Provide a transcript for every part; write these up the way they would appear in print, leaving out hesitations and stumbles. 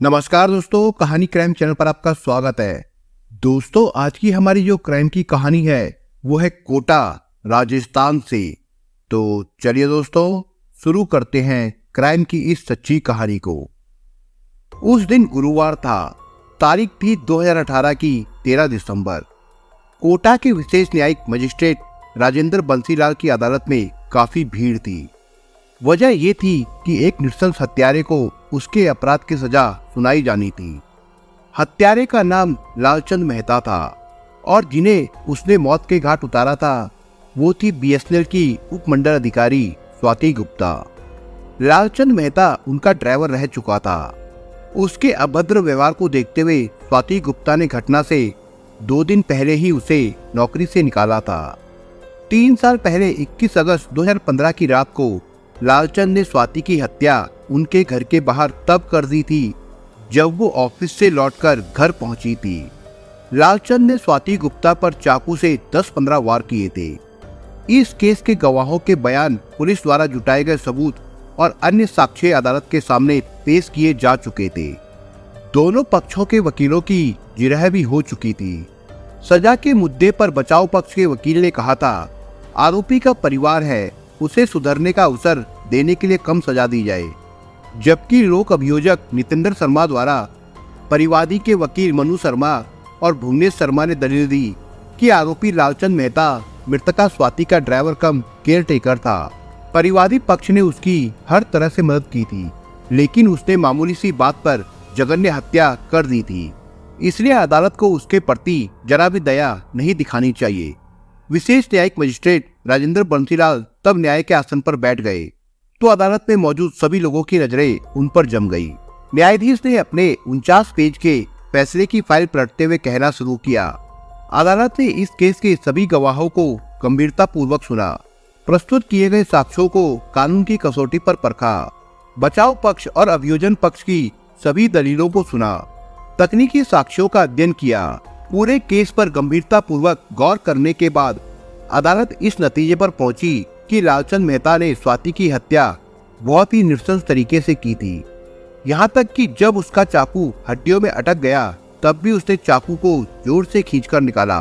नमस्कार दोस्तों, कहानी क्राइम चैनल पर आपका स्वागत है। दोस्तों, आज की हमारी जो क्राइम की कहानी है वो है कोटा, राजस्थान से। तो चलिए दोस्तों, शुरू करते हैं क्राइम की इस सच्ची कहानी को। उस दिन गुरुवार था, तारीख थी 2018 की 13 दिसंबर। कोटा के विशेष न्यायिक मजिस्ट्रेट राजेंद्र बंसीलाल की अदालत में काफी भीड़ थी। वजह ये थी कि एक नृशंस हत्यारे को उसके अपराध की सजा सुनाई जानी थी। हत्यारे का नाम लालचंद मेहता था और जिन्हें उसने मौत के घाट उतारा था वो थी बीएसएनएल की उपमंडल अधिकारी स्वाति गुप्ता। लालचंद मेहता उनका ड्राइवर रह चुका था। उसके अभद्र व्यवहार को देखते हुए स्वाति गुप्ता ने घटना से 2 दिन पहले ही उसे नौकरी से निकाला था। 3 साल पहले 21 अगस्त 2015 की रात को लालचंद ने स्वाति की हत्या उनके घर के बाहर तब कर दी थी जब वो ऑफिस से लौटकर घर पहुंची थी। लालचंद ने स्वाति गुप्ता पर चाकू से 10-15 वार किए थे। इस केस के गवाहों के बयान, पुलिस द्वारा जुटाए गए सबूत और अन्य साक्ष्य अदालत के सामने पेश किए जा चुके थे। दोनों पक्षों के वकीलों की जिरह भी हो चुकी थी। सजा के मुद्दे पर बचाव पक्ष के वकील ने कहा था, आरोपी का परिवार है, उसे सुधरने का अवसर देने के लिए कम सजा दी जाए। जबकि लोक अभियोजक नितेंद्र शर्मा द्वारा परिवादी के वकील मनु शर्मा और भुवनेश शर्मा ने दलील दी कि आरोपी लालचंद मेहता मृतका स्वाति का ड्राइवर कम केयर टेकर था। परिवादी पक्ष ने उसकी हर तरह से मदद की थी, लेकिन उसने मामूली सी बात पर जघन्य हत्या कर दी थी। इसलिए अदालत को उसके प्रति जरा भी दया नहीं दिखानी चाहिए। विशेष न्यायिक मजिस्ट्रेट राजेंद्र बंसीलाल तब न्याय के आसन पर बैठ गए तो अदालत में मौजूद सभी लोगों की नजरें उन पर जम गई। न्यायाधीश ने अपने 49 पेज के फैसले की फाइल पलटते हुए कहना शुरू किया, अदालत ने इस केस के सभी गवाहों को गंभीरता पूर्वक सुना, प्रस्तुत किए गए साक्ष्यों को कानून की कसौटी पर परखा, बचाव पक्ष और अभियोजन पक्ष की सभी दलीलों को सुना, तकनीकी साक्ष्यों का अध्ययन किया। पूरे केस पर गंभीरता पूर्वक गौर करने के बाद अदालत इस नतीजे पर पहुंची कि लालचंद मेहता ने स्वाति की हत्या बहुत ही नृशंस तरीके से की थी। यहाँ तक कि जब उसका चाकू हड्डियों में अटक गया तब भी उसने चाकू को जोर से खींचकर निकाला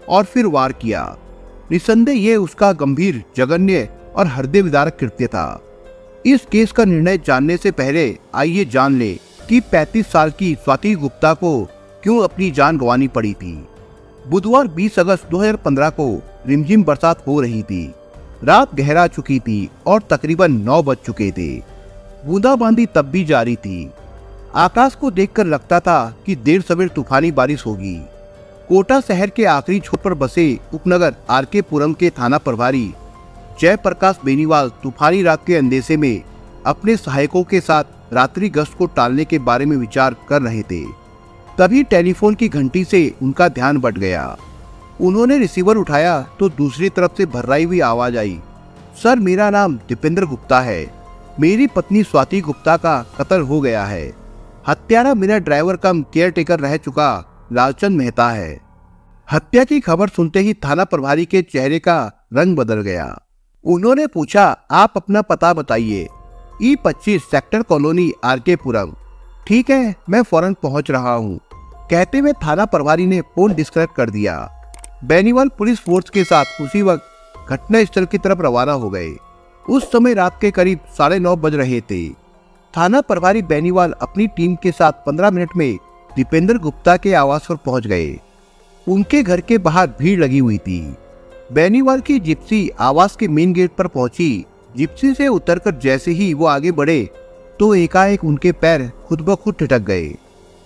और फिर वार किया। निस्संदेह ये उसका गंभीर, जघन्य और हृदय विदारक कृत्य था। इस केस का निर्णय जानने से पहले आइए जान ले कि 35 साल की स्वाति गुप्ता को क्यों अपनी जान गंवानी पड़ी थी। बुधवार 20 अगस्त 2015 को रिमझिम बरसात हो रही थी। रात गहरा चुकी थी और तकरीबन 9 बज चुके थे। बूंदाबांदी तब भी जारी थी। आकाश को देखकर लगता था कि देर सवेर तूफानी बारिश होगी। कोटा शहर के आखिरी छोर पर बसे उपनगर आरके पुरम के थाना प्रभारी जयप्रकाश बेनीवाल तूफानी रात के अंदेशे में अपने सहायकों के साथ रात्रि गश्त को टालने के बारे में विचार कर रहे थे। तभी टेलीफोन की घंटी से उनका ध्यान बट गया। उन्होंने रिसीवर उठाया तो दूसरी तरफ से भर्राई हुई आवाज आई, सर, मेरा नाम दीपेंद्र गुप्ता है। मेरी पत्नी स्वाति गुप्ता का कत्ल हो गया है। हत्यारा मेरा ड्राइवर कम केयर टेकर रह चुका लालचंद मेहता है। हत्या की खबर सुनते ही थाना प्रभारी के चेहरे का रंग बदल गया। उन्होंने पूछा, आप अपना पता बताइए। E25 सेक्टर कॉलोनी आरके पुरम। ठीक है, मैं फौरन पहुंच रहा हूँ, कहते हुए थाना प्रभारी ने फोन डिस्कनेक्ट कर दिया। बेनीवाल पुलिस फोर्स के साथ उसी वक्त घटना स्थल की तरफ रवाना हो गए। उस समय रात के करीब 9:30 बज रहे थे। थाना प्रभारी बेनीवाल अपनी टीम के साथ 15 मिनट में दीपेंद्र गुप्ता के आवास पर पहुंच गए। उनके घर के बाहर भीड़ लगी हुई थी। बेनीवाल की जिप्सी आवास के मेन गेट पर पहुंची। जिप्सी से उतरकर जैसे ही वो आगे बढ़े तो एकाएक उनके पैर खुद ब खुद ठिठक गए।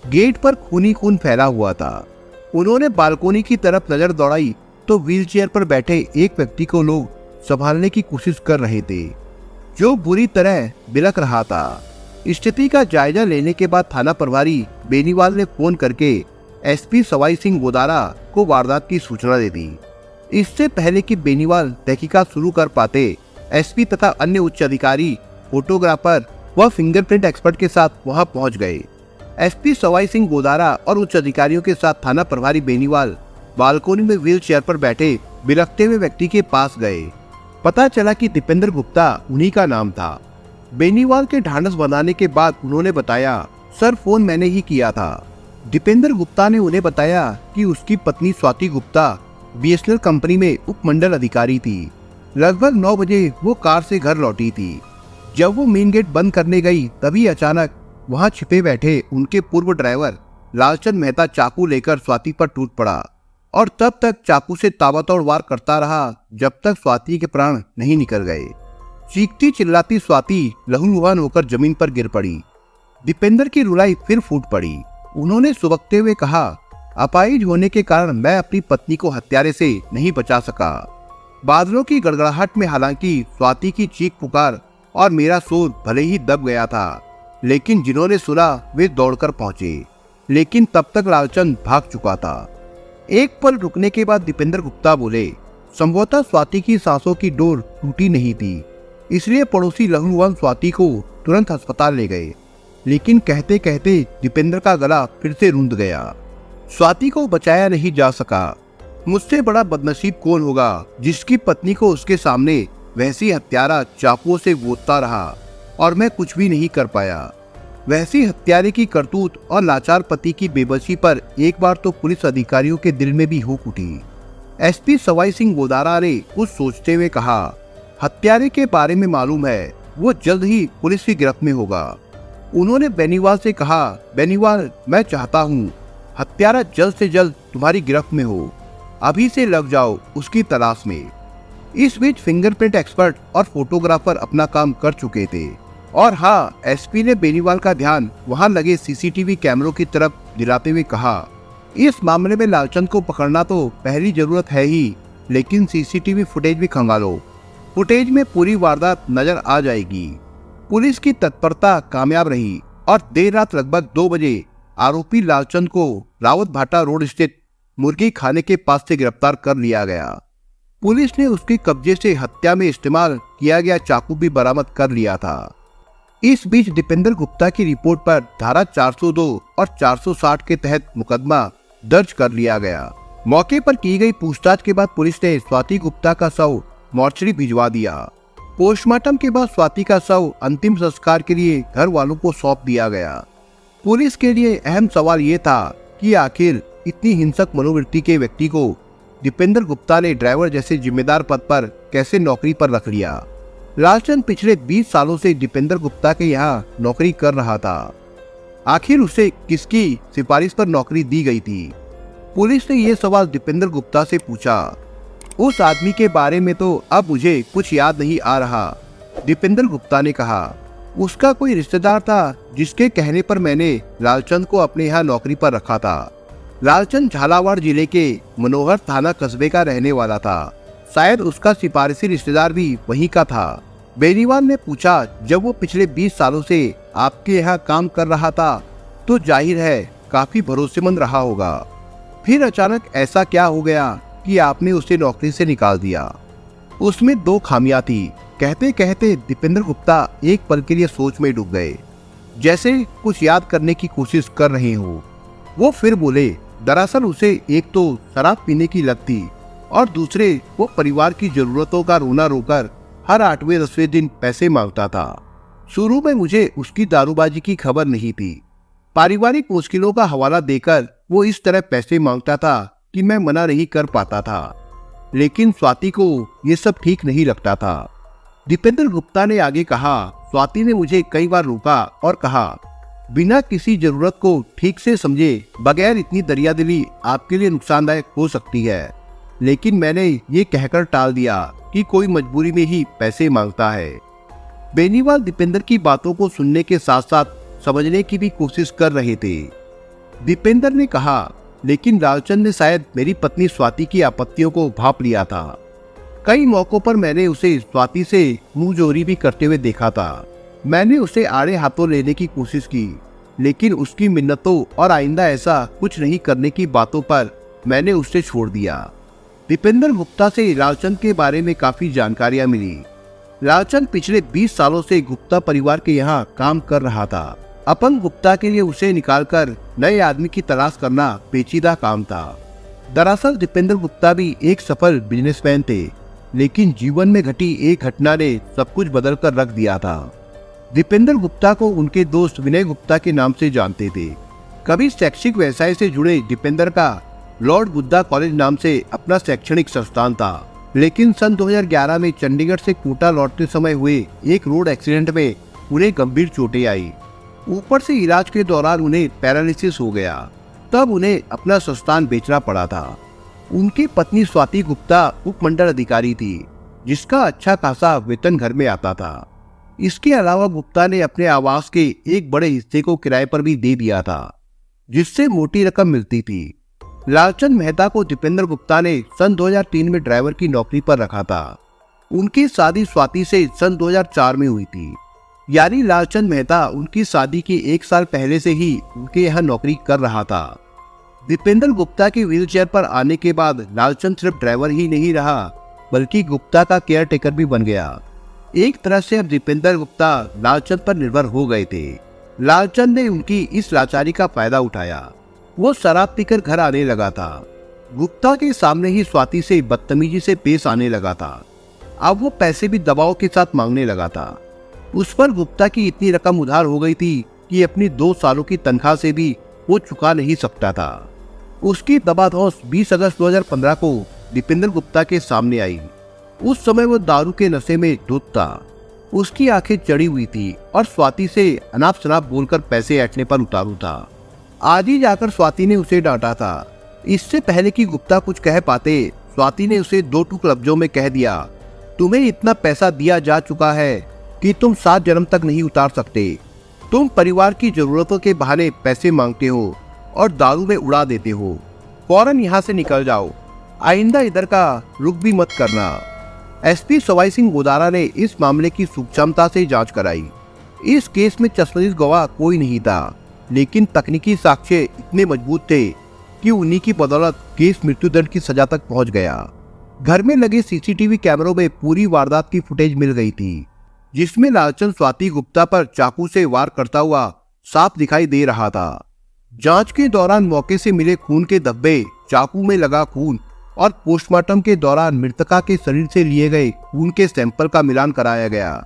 गेट पर खूनी खून फैला हुआ था। उन्होंने बालकोनी की तरफ नजर दौड़ाई तो व्हीलचेयर पर बैठे एक व्यक्ति को लोग संभालने की कोशिश कर रहे थे, जो बुरी तरह बिलख रहा था। स्थिति का जायजा लेने के बाद थाना प्रभारी बेनीवाल ने फोन करके एसपी सवाई सिंह गोदारा को वारदात की सूचना दे दी। इससे पहले कि बेनीवाल तहकीकात शुरू कर पाते, एसपी तथा अन्य उच्च अधिकारी, फोटोग्राफर व फिंगरप्रिंट एक्सपर्ट के साथ वहां पहुंच गए। एसपी सवाई सिंह गोदारा और उच्च अधिकारियों के साथ थाना प्रभारी बेनीवाल बालकोनी में व्हील चेयर पर बैठे बिलखते हुए व्यक्ति के पास गए। पता चला कि दीपेंद्र गुप्ता उन्हीं का नाम था। बेनीवाल के ढांढस बनाने के बाद उन्होंने बताया, सर, फोन मैंने ही किया था। दीपेंद्र गुप्ता ने उन्हें बताया कि उसकी पत्नी स्वाति गुप्ता BSNL कंपनी में उपमंडल अधिकारी थी। लगभग 9 बजे वो कार से घर लौटी थी। जब वो मेन गेट बंद करने गई तभी अचानक वहां छिपे बैठे उनके पूर्व ड्राइवर लालचंद मेहता चाकू लेकर स्वाति पर टूट पड़ा और तब तक चाकू से ताबड़तोड़ वार करता रहा जब तक स्वाति के प्राण नहीं निकल गए। चीखती चिल्लाती स्वाति लहूलुहान होकर जमीन पर गिर पड़ी। दीपेंद्र की रुलाई फिर फूट पड़ी। उन्होंने सुबकते हुए कहा, अपाहिज होने के कारण मैं अपनी पत्नी को हत्यारे से नहीं बचा सका। बादलों की गड़गड़ाहट में हालांकि स्वाति की चीख पुकार और मेरा शोर भले ही दब गया था, लेकिन जिन्होंने सुना वे दौड़कर पहुंचे, लेकिन तब तक लालचंद भाग चुका था। एक पल रुकने के बाद दीपेंद्र गुप्ता बोले, संभवतः स्वाति की सांसों की डोर टूटी नहीं थी, इसलिए पड़ोसी लहूलुहान स्वाति को तुरंत अस्पताल ले गए। लेकिन कहते कहते दीपेंद्र का गला फिर से रूंध गया। स्वाति को बचाया नहीं जा सका। मुझसे बड़ा बदनसीब कौन होगा जिसकी पत्नी को उसके सामने वैसी हत्यारा चाकुओं से गोदता रहा और मैं कुछ भी नहीं कर पाया। वैसी हत्यारे की करतूत और लाचार पति की बेबसी पर एक बार तो पुलिस अधिकारियों के दिल में भी हुक उठी। SP सवाई सिंह गोदारा ने कुछ सोचते हुए कहा, हत्यारे के बारे में मालूम है, वो जल्द ही पुलिस की गिरफ्त में होगा। उन्होंने बेनीवाल से कहा, बेनीवाल, मैं चाहता हूँ हत्यारा जल्द से जल्द तुम्हारी गिरफ्त में हो। अभी से लग जाओ उसकी तलाश में। इस बीच फिंगरप्रिंट एक्सपर्ट और फोटोग्राफर अपना काम कर चुके थे और हाँ, SP ने बेनीवाल का ध्यान वहां लगे CCTV कैमरों की तरफ दिलाते हुए कहा, इस मामले में लालचंद को पकड़ना तो पहली जरूरत है ही, लेकिन CCTV फुटेज भी खंगालो। फुटेज में पूरी वारदात नजर आ जाएगी। पुलिस की तत्परता कामयाब रही और देर रात लगभग 2 बजे आरोपी लालचंद को रावत भाटा रोड स्थित मुर्गी खाने के पास से गिरफ्तार कर लिया गया। पुलिस ने उसके कब्जे से हत्या में इस्तेमाल किया गया चाकू भी बरामद कर लिया था। इस बीच दीपेंद्र गुप्ता की रिपोर्ट पर धारा 402 और 460 के तहत मुकदमा दर्ज कर लिया गया। मौके पर की गई पूछताछ के बाद पुलिस ने स्वाति गुप्ता का शव मोर्चरी भिजवा दिया। पोस्टमार्टम के बाद स्वाति का शव अंतिम संस्कार के लिए घर वालों को सौंप दिया गया। पुलिस के लिए अहम सवाल ये था कि आखिर इतनी हिंसक मनोवृत्ति के व्यक्ति को दीपेंद्र गुप्ता ने ड्राइवर जैसे जिम्मेदार पद पर कैसे नौकरी पर रख लिया। लालचंद पिछले 20 सालों से दीपेंद्र गुप्ता के यहाँ नौकरी कर रहा था। आखिर उसे किसकी सिफारिश पर नौकरी दी गई थी? पुलिस ने यह सवाल दीपेंद्र गुप्ता से पूछा। उस आदमी के बारे में तो अब मुझे कुछ याद नहीं आ रहा, दीपेंद्र गुप्ता ने कहा। उसका कोई रिश्तेदार था जिसके कहने पर मैंने लालचंद को अपने यहाँ नौकरी पर रखा था। लालचंद झालावाड़ जिले के मनोहर थाना कस्बे का रहने वाला था। शायद उसका सिफारिशी रिश्तेदार भी वहीं का था। बेनीवाल ने पूछा, जब वो पिछले 20 सालों से आपके यहाँ काम कर रहा था तो जाहिर है काफी भरोसेमंद रहा होगा। फिर अचानक ऐसा क्या हो गया कि आपने उसे नौकरी से निकाल दिया? उसमें 2 खामियां थी। कहते कहते दीपेंद्र गुप्ता एक पल के लिए सोच में डूब गए, जैसे कुछ याद करने की कोशिश कर रहे हो। वो फिर बोले, दरअसल उसे एक तो शराब पीने की लत थी और दूसरे वो परिवार की जरूरतों का रोना रोकर हर 8वें-10वें दिन पैसे मांगता था। शुरू में मुझे उसकी दारूबाजी की खबर नहीं थी। पारिवारिक मुश्किलों का हवाला देकर वो इस तरह पैसे मांगता था कि मैं मना नहीं कर पाता था, लेकिन स्वाति को ये सब ठीक नहीं लगता था। दीपेंद्र गुप्ता ने आगे कहा, स्वाति ने मुझे कई बार रोका और कहा, बिना किसी जरूरत को ठीक से समझे बगैर इतनी दरियादिली आपके लिए नुकसानदायक हो सकती है, लेकिन मैंने ये कहकर टाल दिया कि कोई मजबूरी में ही पैसे मांगता है। बेनीवाल दीपेंद्र की बातों को सुनने के साथ साथ समझने की भी कोशिश कर रहे थे। दीपेंद्र ने कहा, लेकिन लालचंद ने शायद मेरी पत्नी स्वाति की आपत्तियों को भांप लिया था। कई मौकों पर मैंने उसे स्वाति से मुंहजोरी भी करते हुए देखा था। मैंने उसे आड़े हाथों लेने की कोशिश की, लेकिन उसकी मिन्नतों और आइंदा ऐसा कुछ नहीं करने की बातों पर मैंने उसे छोड़ दिया। दीपेंद्र गुप्ता से लालचंद के बारे में काफी जानकारियां मिली। लालचंद पिछले 20 सालों से गुप्ता परिवार के यहाँ काम कर रहा था। अपंग गुप्ता के लिए उसे निकालकर नए आदमी की तलाश करना पेचीदा काम था। दरअसल दीपेंद्र गुप्ता भी एक सफल बिजनेसमैन थे, लेकिन जीवन में घटी एक घटना ने सब कुछ बदल कर रख दिया था। दीपेंद्र गुप्ता को उनके दोस्त विनय गुप्ता के नाम से जानते थे। कभी शैक्षिक व्यवसाय से जुड़े दीपेंद्र का लॉर्ड बुद्धा कॉलेज नाम से अपना शैक्षणिक संस्थान था, लेकिन सन 2011 में चंडीगढ़ से कोटा लौटते समय हुए एक रोड एक्सीडेंट में उन्हें गंभीर चोटें आई। ऊपर से इलाज के दौरान उन्हें पैरालिसिस हो गया। तब उन्हें अपना संस्थान बेचना पड़ा था। उनकी पत्नी स्वाति गुप्ता उपमंडल अधिकारी थी, जिसका अच्छा खासा वेतन घर में आता था। इसके अलावा गुप्ता ने अपने आवास के एक बड़े हिस्से को किराए पर भी दे दिया था, जिससे मोटी रकम मिलती थी। लालचंद मेहता को दीपेंद्र गुप्ता ने सन 2003 में ड्राइवर की नौकरी पर रखा था। उनकी शादी स्वाति से सन 2004 में हुई थी, यानी लालचंद मेहता उनकी शादी के 1 साल पहले से ही उनके यहाँ नौकरी कर रहा था। दीपेंद्र गुप्ता के व्हीलचेयर पर आने के बाद लालचंद सिर्फ ड्राइवर ही नहीं रहा, बल्कि गुप्ता का केयर टेकर भी बन गया। एक तरह से अब दीपेंद्र गुप्ता लालचंद पर निर्भर हो गए थे। लालचंद ने उनकी इस लाचारी का फायदा उठाया। वो शराब पीकर घर आने लगा था। गुप्ता के सामने ही स्वाति से बदतमीजी से पेश आने लगा था। अब वो पैसे भी दबाव के साथ मांगने लगा था। उस पर गुप्ता की इतनी रकम उधार हो गई थी कि अपनी 2 सालों की तनख्वाह से भी वो चुका नहीं सकता था। उसकी दबाधौस 20 अगस्त 2015 को दीपेंद्र गुप्ता के सामने आई। उस समय वो दारू के नशे में धुत था। उसकी आंखें चढ़ी हुई थी और स्वाति से अनाप शनाप बोलकर पैसे ऐंठने पर उतारू था। आज ही जाकर स्वाति ने उसे डांटा था। इससे पहले कि गुप्ता कुछ कह पाते, स्वाति ने उसे 2 टूक लफ्जों में कह दिया, तुम्हें इतना पैसा दिया जा चुका है कि तुम 7 जन्म तक नहीं उतार सकते। तुम परिवार की जरूरतों के बहाने पैसे मांगते हो और दारू में उड़ा देते हो। फौरन यहाँ से निकल जाओ। आइंदा इधर का रुख भी मत करना। एसपी सवाई सिंह गोदारा ने इस मामले की सूक्ष्मता से जांच कराई। इस केस में चश्मदीद गवाह कोई नहीं था, लेकिन तकनीकी साक्ष्य इतने मजबूत थे कि उन्हीं की बदौलत केस मृत्युदंड की सजा तक पहुंच गया। घर में लगे सीसीटीवी कैमरों में पूरी वारदात की फुटेज मिल गई थी, जिसमें लालचंद स्वाति गुप्ता पर चाकू से वार करता हुआ साफ दिखाई दे रहा था। जांच के दौरान मौके से मिले खून के धब्बे, चाकू में लगा खून और पोस्टमार्टम के दौरान मृतका के शरीर से लिए गए खून के सैंपल का मिलान कराया गया।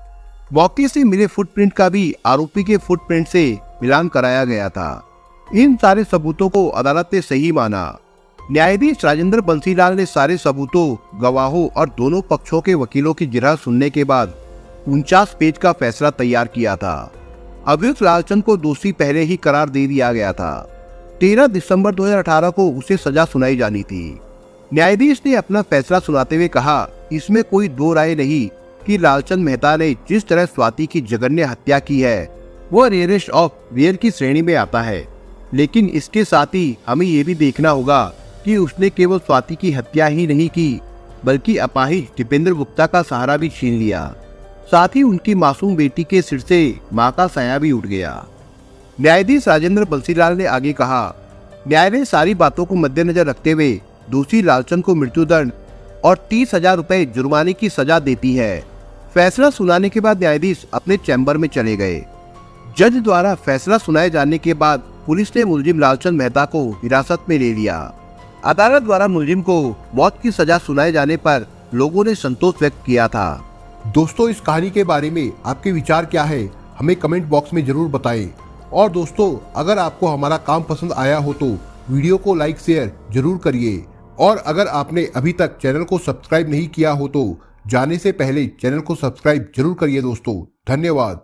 मौके से मिले फुटप्रिंट का भी आरोपी के फुटप्रिंट से मिलान कराया गया था। इन सारे सबूतों को अदालत ने सही माना। न्यायाधीश राजेंद्र बंसीलाल ने सारे सबूतों, गवाहों और दोनों पक्षों के वकीलों की जिरह सुनने के बाद 49 पेज का फैसला तैयार किया था। अभियुक्त लालचंद को दोषी पहले ही करार दे दिया गया था। 13 दिसंबर 2018 को उसे सजा सुनाई जानी थी। न्यायाधीश ने अपना फैसला सुनाते हुए कहा, इसमें कोई 2 राय नहीं कि लालचंद मेहता ने जिस तरह स्वाति की जघन्य हत्या की है वो रेयरेस्ट ऑफ रेयर की श्रेणी में आता है, लेकिन इसके साथ ही हमें ये भी देखना होगा कि उसने केवल स्वाति की हत्या ही नहीं की, बल्कि अपाहिज दीपेंद्र गुप्ता का सहारा भी छीन लिया। साथ ही उनकी मासूम बेटी के सिर से मां का साया भी उठ गया। न्यायाधीश राजेंद्र बंसीलाल ने आगे कहा, न्यायालय सारी बातों को मद्देनजर रखते हुए दोषी लालचंद को मृत्युदंड और 30,000 रुपए जुर्माने की सजा देती है। फैसला सुनाने के बाद न्यायाधीश अपने चैम्बर में चले गए। जज द्वारा फैसला सुनाए जाने के बाद पुलिस ने मुलजिम लालचंद मेहता को हिरासत में ले लिया। अदालत द्वारा मुलजिम को मौत की सजा सुनाए जाने पर लोगों ने संतोष व्यक्त किया था। दोस्तों, इस कहानी के बारे में आपके विचार क्या है, हमें कमेंट बॉक्स में जरूर बताएं। और दोस्तों, अगर आपको हमारा काम पसंद आया हो तो वीडियो को लाइक शेयर जरूर करिए। और अगर आपने अभी तक चैनल को सब्सक्राइब नहीं किया हो तो जाने से पहले चैनल को सब्सक्राइब जरूर करिए दोस्तों। धन्यवाद।